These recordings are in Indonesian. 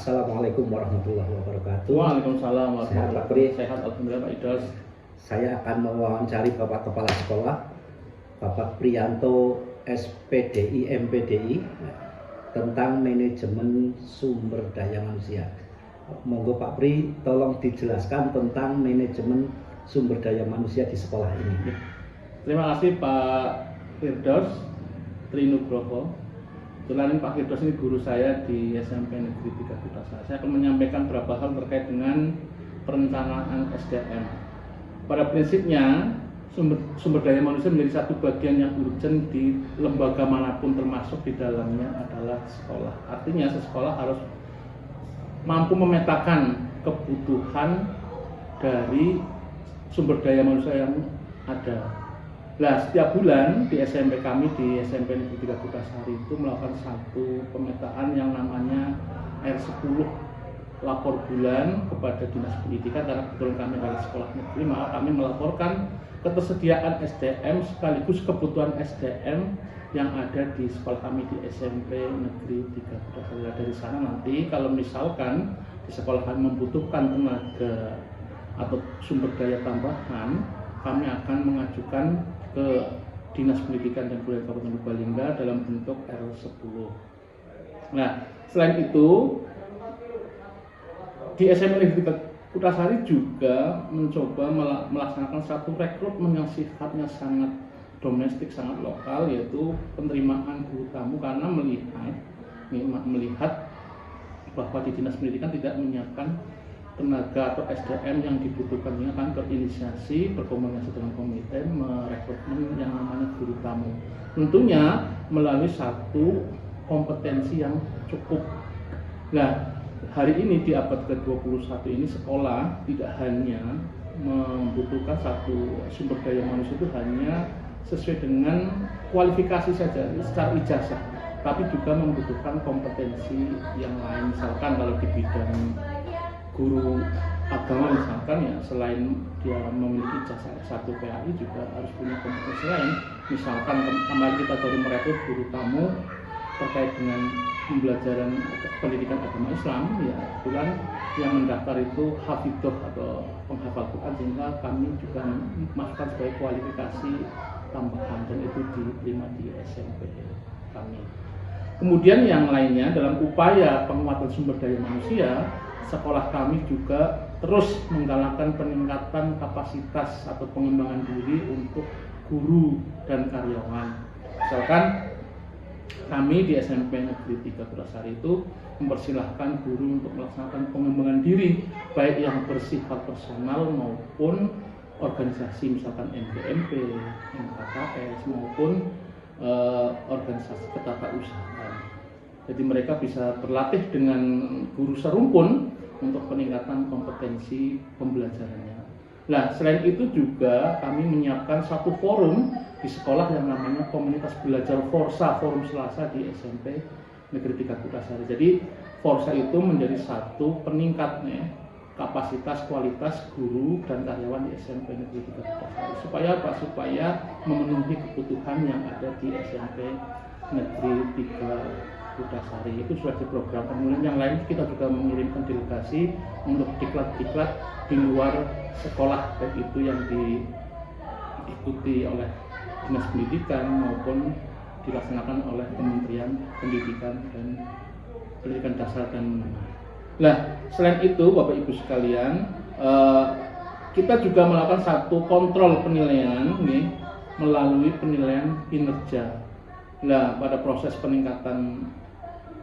Assalamualaikum warahmatullahi wabarakatuh. Waalaikumsalam warahmatullahi Sehat, Pak Pri? Sehat, alhamdulillah Pak Idros. Saya akan mewawancari Bapak Kepala Sekolah, Bapak Priyanto SPDI MPDI, tentang manajemen sumber daya manusia. Monggo Pak Pri, tolong dijelaskan tentang manajemen sumber daya manusia di sekolah ini. Terima kasih Pak Firdaus Trinugroho. Kebetulan Pak Firdaus ini guru saya di SMP Negeri 3 Kutasari. Saya akan menyampaikan beberapa hal terkait dengan perencanaan SDM. Pada prinsipnya, sumber daya manusia menjadi satu bagian yang urgent di lembaga manapun, termasuk di dalamnya adalah sekolah. Artinya sekolah harus mampu memetakan kebutuhan dari sumber daya manusia yang ada. Nah, setiap bulan di SMP kami, di SMP Negeri 3 Kutasari itu melakukan satu pemetaan yang namanya R10 lapor bulan kepada Dinas Pendidikan, karena kebetulan kami adalah sekolah negeri, maka kami melaporkan ketersediaan SDM sekaligus kebutuhan SDM yang ada di sekolah kami di SMP Negeri 3 Kutasari. Dari sana nanti kalau misalkan di sekolah kami membutuhkan tenaga atau sumber daya tambahan, kami akan mengajukan ke Dinas Pendidikan dan Kebudayaan Kabupaten Purbalingga dalam bentuk R10. Nah, selain itu di SMP Negeri Kutasari juga mencoba melaksanakan satu rekrutmen yang sifatnya sangat domestik, sangat lokal, yaitu penerimaan guru tamu, karena melihat bahwa di Dinas Pendidikan tidak menyiapkan tenaga atau SDM yang dibutuhkan. Ini akan berinisiasi berkomunikasi dengan komite merekrutmen yang namanya guru tamu, tentunya melalui satu kompetensi yang cukup. Nah, hari ini di abad ke-21 ini sekolah tidak hanya membutuhkan satu sumber daya manusia itu hanya sesuai dengan kualifikasi saja secara ijazah, tapi juga membutuhkan kompetensi yang lain. Misalkan kalau di bidang guru agama misalkan, ya selain dia memiliki ijazah S1 PAI juga harus punya kompetensi lain. Misalkan kemarin kita baru merekrut guru tamu terkait dengan pembelajaran pendidikan agama Islam, ya kebetulan yang mendaftar itu hafidhoh atau penghafal Quran, sehingga kami juga masukkan sebagai kualifikasi tambahan dan itu diterima di SMP kami. Kemudian yang lainnya, dalam upaya penguatan sumber daya manusia, sekolah kami juga terus menggalakkan peningkatan kapasitas atau pengembangan diri untuk guru dan karyawan. Misalkan kami di SMP Negeri 3 Kutasari itu mempersilahkan guru untuk melaksanakan pengembangan diri, baik yang bersifat personal maupun organisasi, misalkan MGMP, MKKS maupun organisasi ketatausahaan. Jadi mereka bisa berlatih dengan guru serumpun untuk peningkatan kompetensi pembelajarannya. Nah, selain itu juga kami menyiapkan satu forum di sekolah yang namanya Komunitas Belajar Forsa, Forum Selasa di SMP Negeri 3 Kutasari. Jadi Forsa itu menjadi satu peningkatnya kapasitas kualitas guru dan karyawan di SMP Negeri 3 Kutasari. Supaya apa? Supaya memenuhi kebutuhan yang ada di SMP Negeri 3 Kutasari. Itu sudah di program. Kemudian yang lain kita juga mengirimkan delegasi untuk diklat-diklat di luar sekolah, baik itu yang diikuti oleh Dinas Pendidikan maupun dilaksanakan oleh Kementerian Pendidikan dan Pendidikan Dasar dan Menengah. Nah, selain itu Bapak Ibu sekalian, kita juga melakukan satu kontrol penilaian nih, melalui penilaian kinerja. Nah, pada proses peningkatan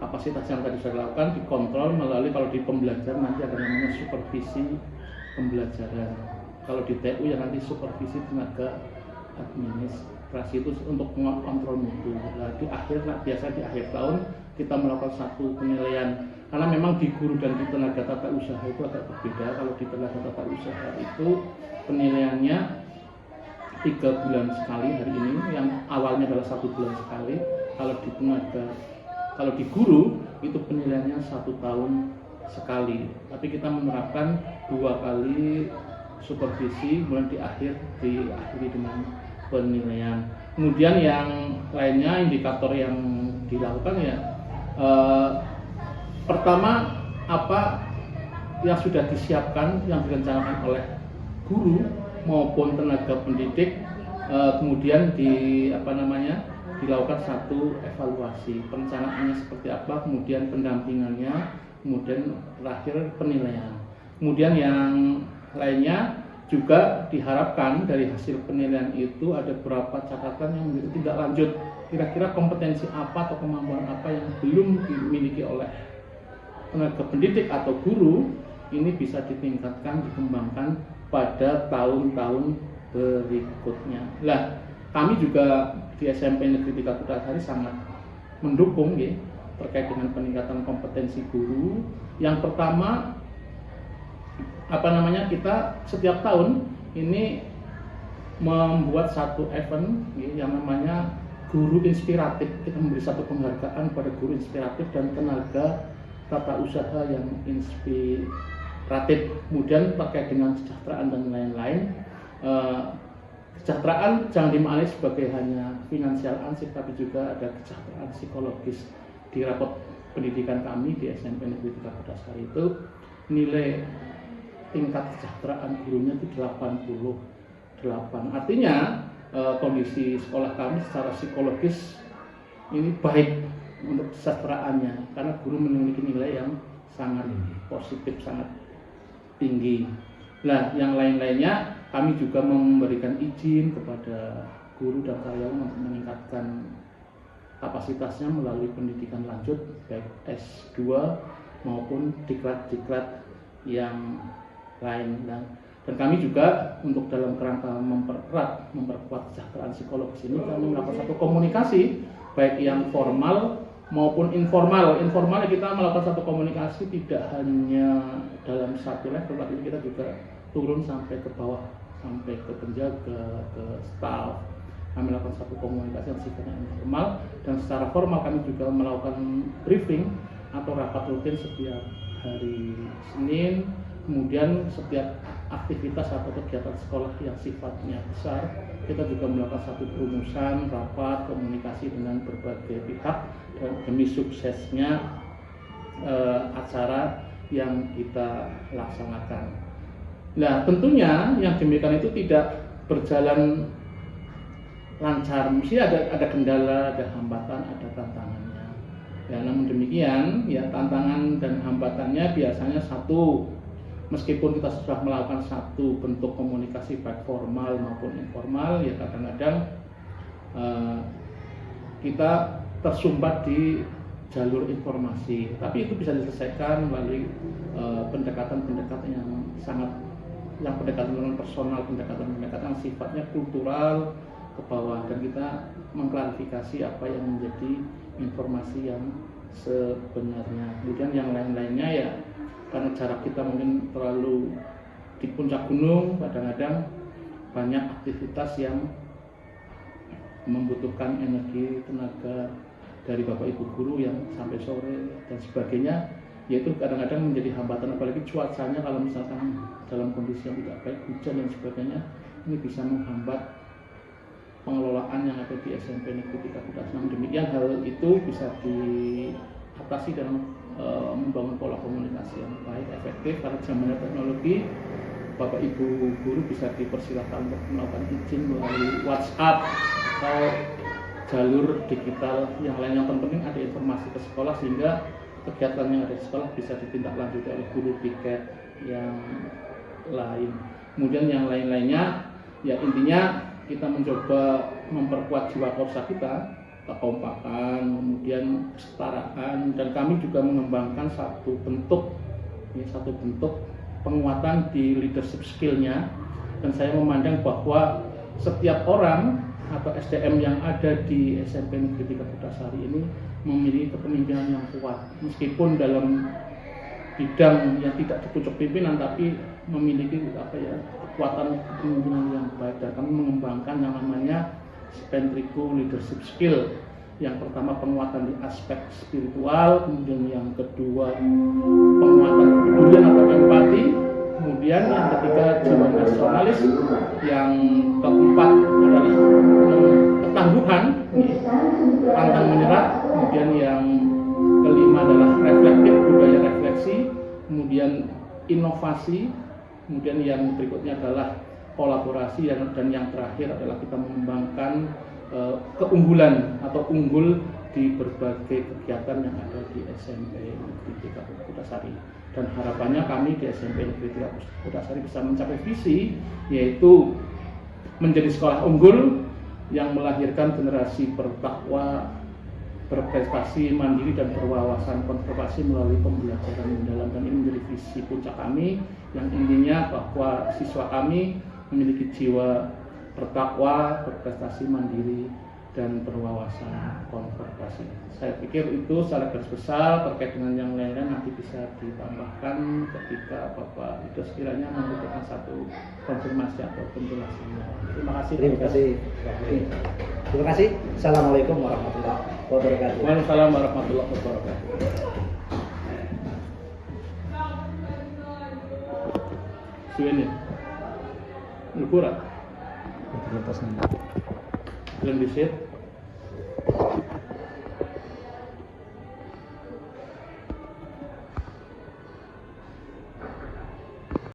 kapasitas yang tadi saya lakukan dikontrol melalui, kalau di pembelajaran nanti ada namanya supervisi pembelajaran. Kalau di TU ya nanti supervisi tenaga administrasi, itu untuk mengontrol mutu. Nah, di akhir, biasa di akhir tahun kita melakukan satu penilaian, karena memang di guru dan di tenaga tata usaha itu agak berbeda. Kalau di tenaga tata usaha itu penilaiannya 3 bulan sekali hari ini, yang awalnya adalah 1 bulan sekali. Kalau di guru itu penilaiannya 1 tahun sekali, tapi kita menerapkan 2 kali supervisi, kemudian diakhiri dengan penilaian. Kemudian yang lainnya, indikator yang dilakukan ya, pertama apa yang sudah disiapkan, yang direncanakan oleh guru maupun tenaga pendidik, kemudian dilakukan satu evaluasi perencanaannya seperti apa, kemudian pendampingannya, kemudian terakhir penilaian. Kemudian yang lainnya juga diharapkan dari hasil penilaian itu ada beberapa catatan yang menjadi tindak lanjut, kira-kira kompetensi apa atau kemampuan apa yang belum dimiliki oleh tenaga pendidik atau guru, ini bisa ditingkatkan, dikembangkan pada tahun-tahun berikutnya. Lah, kami juga di SMP Negeri 3 Kutasari sangat mendukung ya, terkait dengan peningkatan kompetensi guru. Yang pertama, kita setiap tahun ini membuat satu event ya, yang namanya Guru Inspiratif. Kita memberi satu penghargaan pada guru inspiratif dan tenaga tata usaha yang inspiratif. Kemudian terkait dengan kesejahteraan dan lain-lain, kesejahteraan jangan dimaknai sebagai hanya finansial ansih, tapi juga ada kesejahteraan psikologis. Di rapot pendidikan kami di SMP Negeri 3 Kutasari itu nilai tingkat kesejahteraan gurunya itu 88. Artinya kondisi sekolah kami secara psikologis ini baik untuk kesejahteraannya, karena guru memiliki nilai yang sangat positif, sangat tinggi. Nah, yang lain-lainnya kami juga memberikan izin kepada guru dan karyawan untuk meningkatkan kapasitasnya melalui pendidikan lanjut baik S2 maupun diklat-diklat yang lain. Dan kami juga untuk dalam kerangka memperkuat kesejahteraan psikologis ini, kami melakukan satu komunikasi baik yang formal maupun informal. Informal kita melakukan satu komunikasi tidak hanya dalam satu level, tapi kita juga turun sampai ke bawah, sampai ke penjaga, ke staf. Kami melakukan satu komunikasi yang sifatnya informal, dan secara formal kami juga melakukan briefing atau rapat rutin setiap hari Senin. Kemudian setiap aktivitas atau kegiatan sekolah yang sifatnya besar, kita juga melakukan satu perumusan, rapat, komunikasi dengan berbagai pihak demi suksesnya acara yang kita laksanakan. Nah, tentunya yang demikian itu tidak berjalan lancar, mesti ada kendala, ada hambatan, ada tantangannya. Ya, namun demikian, ya tantangan dan hambatannya biasanya satu, meskipun kita sudah melakukan satu bentuk komunikasi baik formal maupun informal, ya kadang-kadang kita tersumbat di jalur informasi. Tapi itu bisa diselesaikan melalui pendekatan-pendekatan yang pendekatan personal, pendekatan yang sifatnya kultural ke bawah, dan kita mengklarifikasi apa yang menjadi informasi yang sebenarnya. Kemudian yang lain-lainnya ya, karena jarak kita mungkin terlalu di puncak gunung, kadang-kadang banyak aktivitas yang membutuhkan energi tenaga dari Bapak Ibu guru yang sampai sore dan sebagainya, yaitu kadang-kadang menjadi hambatan, apalagi cuacanya kalau misalkan dalam kondisi yang tidak baik, hujan dan sebagainya, ini bisa menghambat pengelolaan yang ada di SMP Negeri 3 Kutasari. Demikian hal itu bisa diatasi dalam membangun pola komunikasi yang baik, efektif, karena zamannya teknologi. Bapak Ibu guru bisa dipersilakan untuk melakukan izin melalui WhatsApp atau jalur digital yang lain. Yang penting ada informasi ke sekolah sehingga kegiatan yang ada di sekolah bisa ditindaklanjuti oleh guru piket yang lain. Kemudian yang lain-lainnya, ya intinya kita mencoba memperkuat jiwa korsa kita, kekompakan, kemudian kesetaraan, dan kami juga mengembangkan satu bentuk penguatan di leadership skill-nya. Dan saya memandang bahwa setiap orang atau SDM yang ada di SMP Negeri 3 Kutasari ini memiliki kepemimpinan yang kuat, meskipun dalam bidang yang tidak dipucuk pimpinan, tapi memiliki kekuatan kepemimpinan yang baik. Dan kami mengembangkan yang namanya Spentrico leadership skill. Yang pertama penguatan di aspek spiritual, kemudian yang kedua penguatan kepedulian atau empati, kemudian yang ketiga jiwa nasionalis, yang keempat adalah ketangguhan, pantang menyerah, kemudian yang kelima adalah reflektif, budaya refleksi, kemudian inovasi, kemudian yang berikutnya adalah kolaborasi, dan yang terakhir adalah kita mengembangkan keunggulan atau unggul di berbagai kegiatan yang ada di SMP Negeri 3 Kutasari. Dan harapannya kami di SMP Negeri 3 Kutasari bisa mencapai visi, yaitu menjadi sekolah unggul yang melahirkan generasi bertakwa, berprestasi, mandiri, dan berwawasan konservasi melalui pembelajaran mendalam. Dan ini menjadi visi puncak kami, yang intinya bahwa siswa kami memiliki jiwa bertakwa, berprestasi, mandiri, dan berwawasan konservasi. Saya pikir itu secara garis besar. Terkait dengan yang lain-lain nanti bisa ditambahkan ketika Bapak itu sekiranya membutuhkan satu konfirmasi atau penjelasan. Terima kasih. Terima kasih. Terima kasih. Assalamualaikum warahmatullahi wabarakatuh. Waalaikumsalam warahmatullahi wabarakatuh. Suwene. Lukurat. Belum disit.